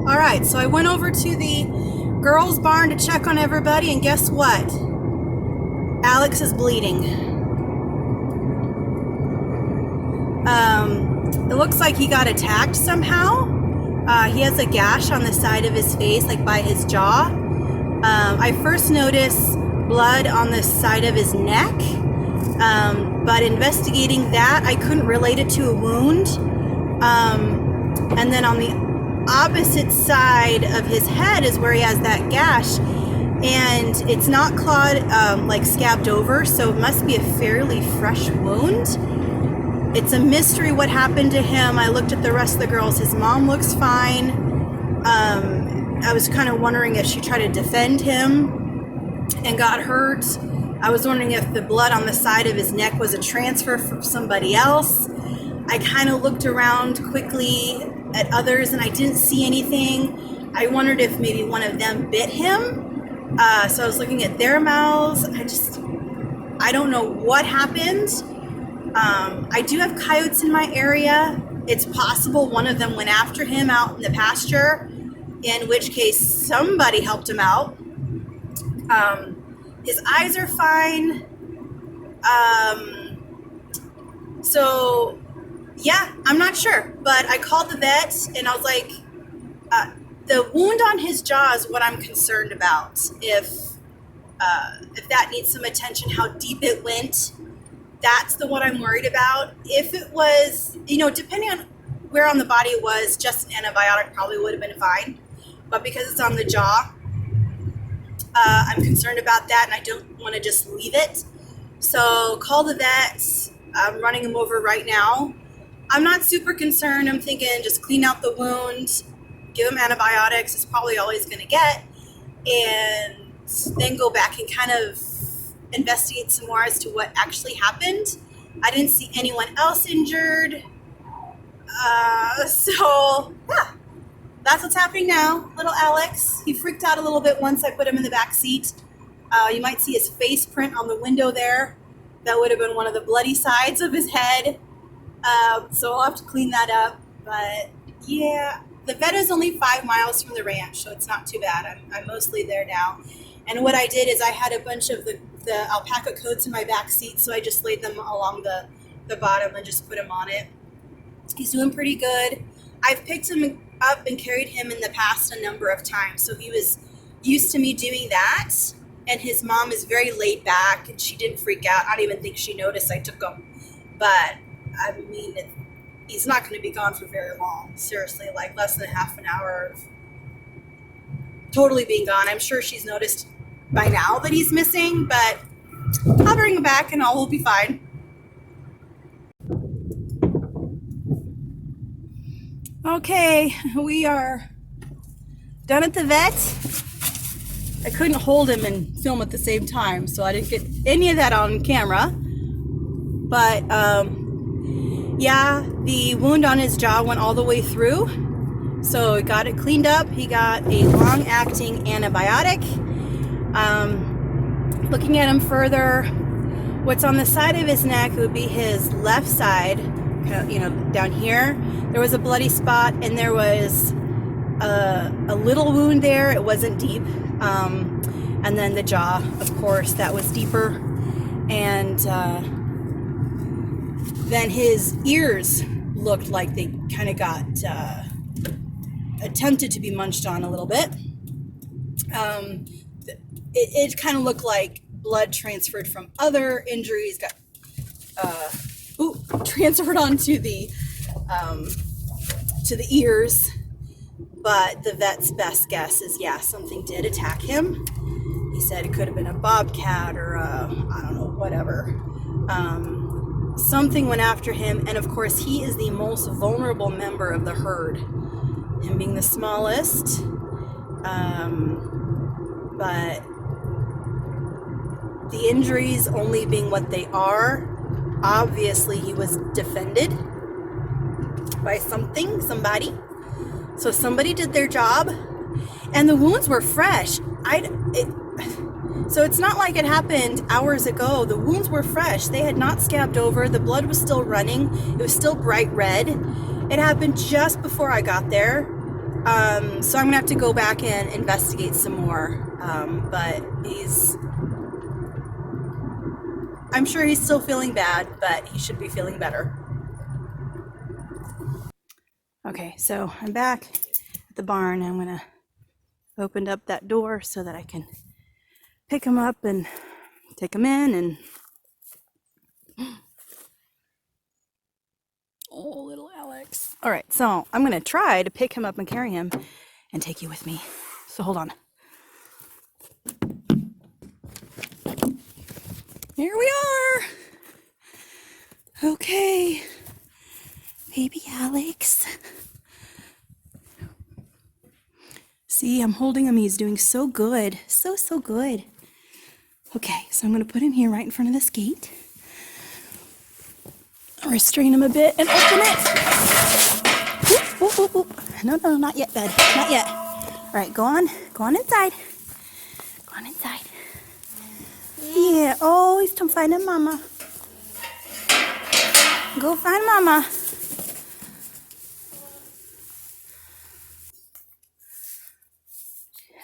All right, so I went over to the girls' barn to check on everybody, and guess what? Alex is bleeding. It looks like he got attacked somehow. He has a gash on the side of his face, like by his jaw. I first noticed blood on the side of his neck, but investigating that, I couldn't relate it to a wound. And then on the opposite side of his head is where he has that gash, and it's not clawed, like scabbed over, so it must be a fairly fresh wound. It's a mystery what happened to him. I looked at the rest of the girls. His mom looks fine. I was kind of wondering if she tried to defend him and got hurt. I was wondering if the blood on the side of his neck was a transfer from somebody else. I kind of looked around quickly at others and I didn't see anything. I wondered if maybe one of them bit him. So I was looking at their mouths. I don't know what happened. I do have coyotes in my area. It's possible one of them went after him out in the pasture, in which case somebody helped him out. His eyes are fine. So yeah, I'm not sure, but I called the vet and I was like, the wound on his jaw is what I'm concerned about. If that needs some attention, how deep it went, that's the one I'm worried about. If it was, depending on where on the body it was, just an antibiotic probably would have been fine. But because it's on the jaw, I'm concerned about that, and I don't want to just leave it. So call the vet. I'm running him over right now. I'm not super concerned. I'm thinking just clean out the wound, give him antibiotics. It's probably all he's going to get. And then go back and kind of investigate some more as to what actually happened. I didn't see anyone else injured. So yeah, that's what's happening now. Little Alex, he freaked out a little bit once I put him in the back seat. You might see his face print on the window there. That would have been one of the bloody sides of his head. So I'll have to clean that up. But yeah, the vet is only 5 miles from the ranch, so it's not too bad. I'm mostly there now. And what I did is I had a bunch of the alpaca coats in my back seat, so I just laid them along the bottom and just put him on it. He's doing pretty good. I've picked him up and carried him in the past a number of times, so he was used to me doing that. And his mom is very laid back, and she didn't freak out. I don't even think she noticed I took him. But, I mean, he's not going to be gone for very long. Seriously, like less than half an hour of totally being gone. I'm sure she's noticed by now that he's missing, but I'll bring him back and all will be fine. Okay, we are done at the vet. I couldn't hold him and film at the same time, so I didn't get any of that on camera. But yeah, the wound on his jaw went all the way through, so we got it cleaned up. He got a long-acting antibiotic. Looking at him further, what's on the side of his neck would be his left side, down here. There was a bloody spot, and there was a little wound there. It wasn't deep. And then the jaw, of course, that was deeper. And then his ears looked like they kind of got attempted to be munched on a little bit. It kind of looked like blood transferred from other injuries, got transferred onto the to the ears. But the vet's best guess is, yeah, something did attack him. He said it could have been a bobcat or I don't know, whatever. Something went after him, and of course he is the most vulnerable member of the herd, him being the smallest. But the injuries only being what they are, obviously he was defended by somebody. So somebody did their job, and the wounds were fresh. So it's not like it happened hours ago. The wounds were fresh. They had not scabbed over. The blood was still running. It was still bright red. It happened just before I got there. So I'm gonna have to go back and investigate some more. But I'm sure he's still feeling bad, but he should be feeling better. Okay, so I'm back at the barn. I'm gonna open up that door so that I can pick him up and take him in. And oh, little Alex. All right, so I'm gonna try to pick him up and carry him and take you with me. So hold on. Here we are. Okay, baby Alex. See, I'm holding him. He's doing so good. So good. Okay, so I'm going to put him here right in front of this gate. Restrain him a bit and open it. Oop, oop, oop. No, not yet, bud. Not yet. All right, go on inside. Go on inside. Yeah, oh, he's finding mama. Go find mama.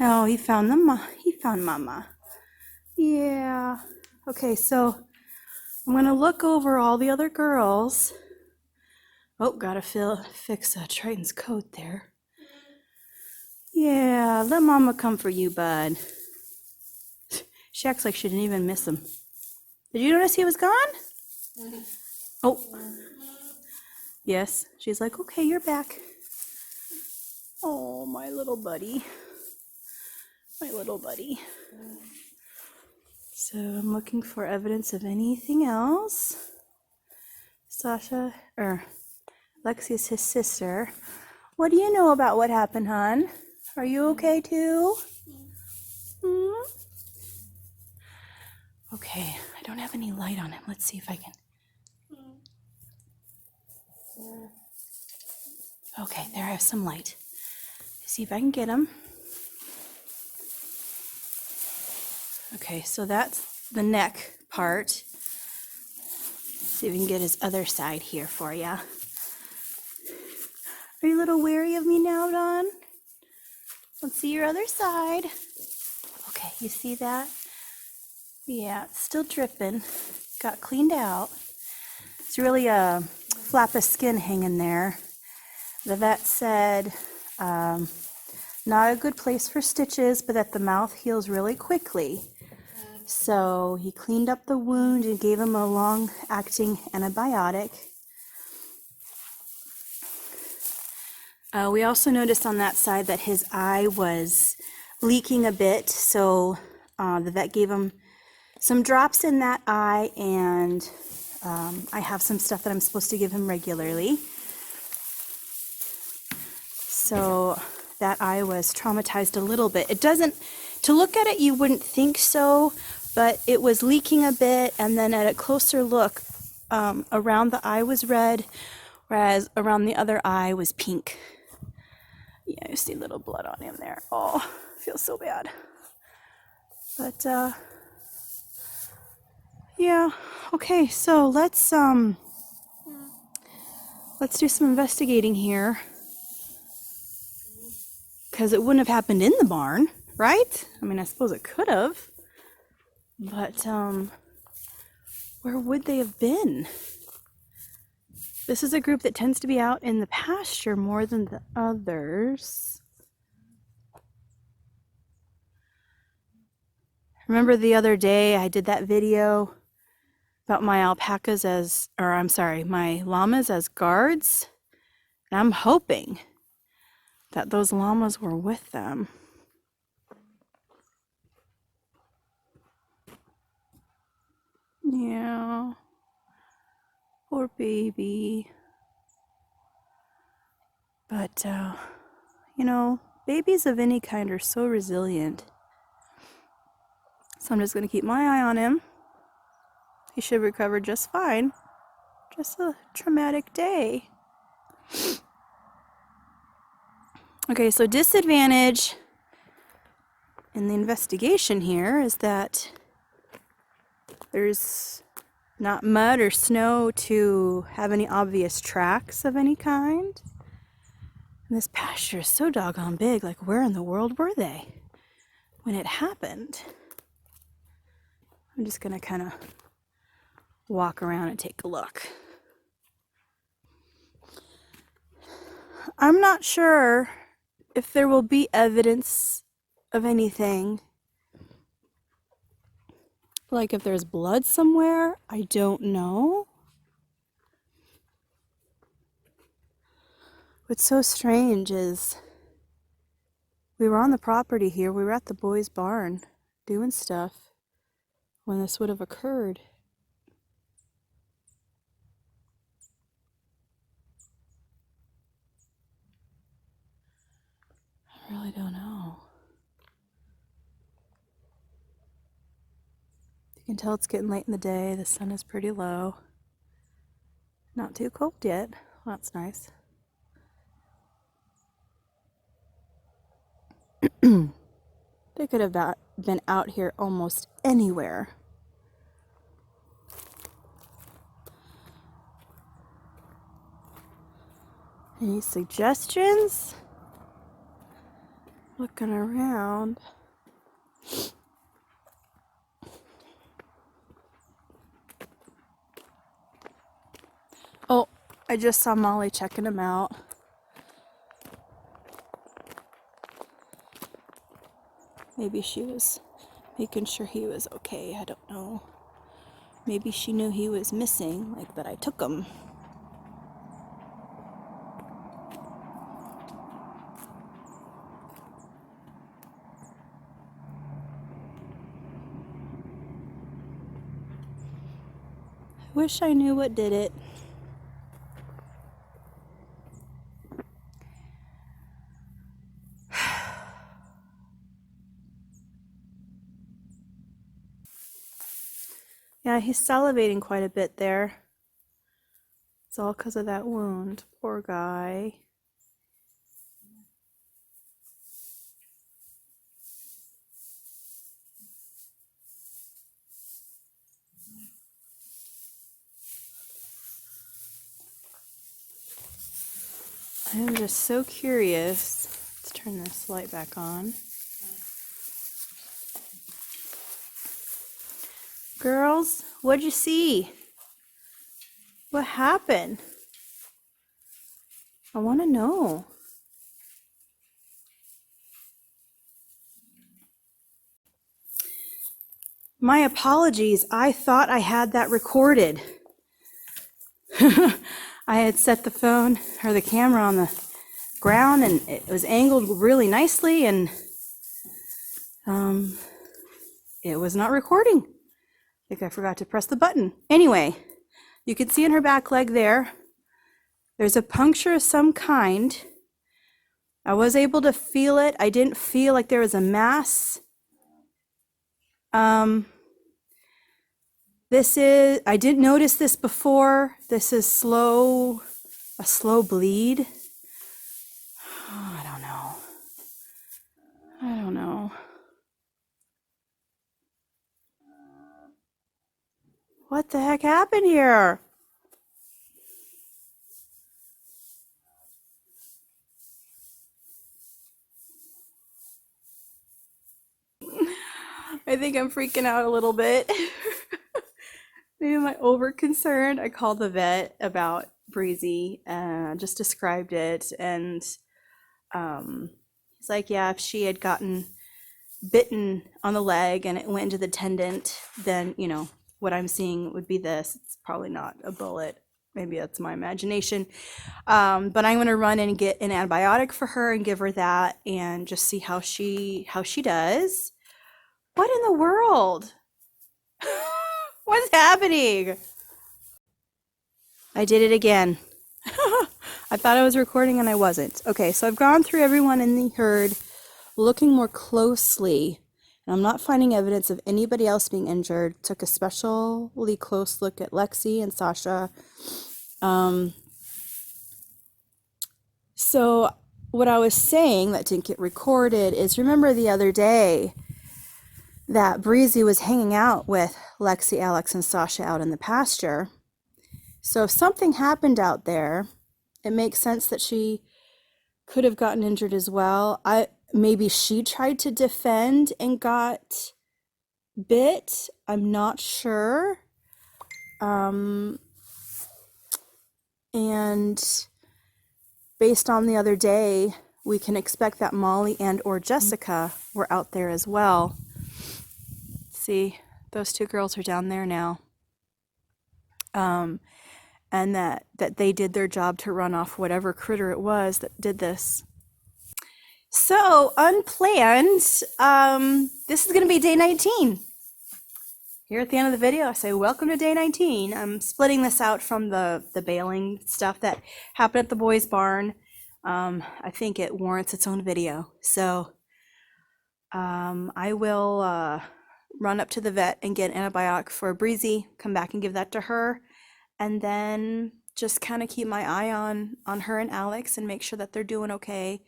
Oh, he found mama. Yeah. Okay, so I'm gonna look over all the other girls. Oh, gotta fix Triton's coat there. Yeah, let mama come for you, bud. She acts like she didn't even miss him. Did you notice he was gone? Oh. Yes. She's like, okay, you're back. Oh, my little buddy. My little buddy. So I'm looking for evidence of anything else. Sasha, or Lexi's his sister. What do you know about what happened, hon? Are you okay too? Hmm? Okay, I don't have any light on him. Let's see if I can. Okay, there I have some light. Let's see if I can get him. Okay, so that's the neck part. See if we can get his other side here for you. Are you a little wary of me now, Dawn? Let's see your other side. Okay, you see that? Yeah, it's still dripping. Got cleaned out. It's really a flap of skin hanging there. The vet said not a good place for stitches, but that the mouth heals really quickly. So he cleaned up the wound and gave him a long-acting antibiotic. We also noticed on that side that his eye was leaking a bit, so the vet gave him some drops in that eye, and I have some stuff that I'm supposed to give him regularly. So that eye was traumatized a little bit. It doesn't, to look at it, you wouldn't think so, but it was leaking a bit, and then at a closer look, around the eye was red, whereas around the other eye was pink. Yeah, you see a little blood on him there. Oh, feels so bad. But, yeah, okay, so let's do some investigating here. Because it wouldn't have happened in the barn, right? I mean, I suppose it could have. But, where would they have been? This is a group that tends to be out in the pasture more than the others. Remember the other day I did that video about my alpacas my llamas as guards? And I'm hoping that those llamas were with them. Yeah. Poor baby. But, you know, babies of any kind are so resilient. So I'm just going to keep my eye on him. He should recover just fine. Just a traumatic day. Okay, so disadvantage in the investigation here is that there's not mud or snow to have any obvious tracks of any kind. And this pasture is so doggone big. Like, where in the world were they when it happened? I'm just gonna kind of walk around and take a look. I'm not sure if there will be evidence of anything. Like if there's blood somewhere, I don't know. What's so strange is we were on the property here. We were at the boys' barn doing stuff when this would have occurred. I really don't know. You can tell it's getting late in the day. The sun is pretty low. Not too cold yet. Well, that's nice. They could have been out here almost anywhere. Any suggestions? Looking around. Oh, I just saw Molly checking him out. Maybe she was making sure he was okay. I don't know. Maybe she knew he was missing, like that I took him. I wish I knew what did it. Yeah, he's salivating quite a bit there. It's all because of that wound. Poor guy. I am just so curious. Let's turn this light back on. Girls, what'd you see? What happened? I want to know. My apologies. I thought I had that recorded. I had set the phone or the camera on the ground and it was angled really nicely and it was not recording. I think I forgot to press the button. Anyway, you can see in her back leg there's a puncture of some kind. I was able to feel it. I didn't feel like there was a mass. I didn't notice this before. This is a slow bleed. Oh, I don't know. What the heck happened here? I think I'm freaking out a little bit. Maybe am I over concerned? I called the vet about Breezy and just described it, and he's like, yeah, if she had gotten bitten on the leg and it went into the tendon, then what I'm seeing would be this. It's probably not a bullet. Maybe that's my imagination. But I'm gonna run and get an antibiotic for her and give her that and just see how she does. What in the world? What's happening? I did it again. I thought I was recording and I wasn't. Okay, so I've gone through everyone in the herd, looking more closely. And I'm not finding evidence of anybody else being injured. Took a especially close look at Lexi and Sasha. So what I was saying that didn't get recorded is, remember the other day that Breezy was hanging out with Lexi, Alex, and Sasha out in the pasture. So if something happened out there, it makes sense that she could have gotten injured as well. Maybe she tried to defend and got bit. I'm not sure. And based on the other day, we can expect that Molly and or Jessica were out there as well. See, those two girls are down there now. And that they did their job to run off whatever critter it was that did this. So, unplanned, this is going to be day 19. Here at the end of the video, I say, welcome to day 19. I'm splitting this out from the bailing stuff that happened at the boys' barn. I think it warrants its own video. So, I will run up to the vet and get an antibiotic for Breezy, come back and give that to her, and then just kind of keep my eye on her and Alex and make sure that they're doing okay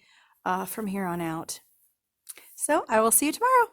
from here on out. So I will see you tomorrow.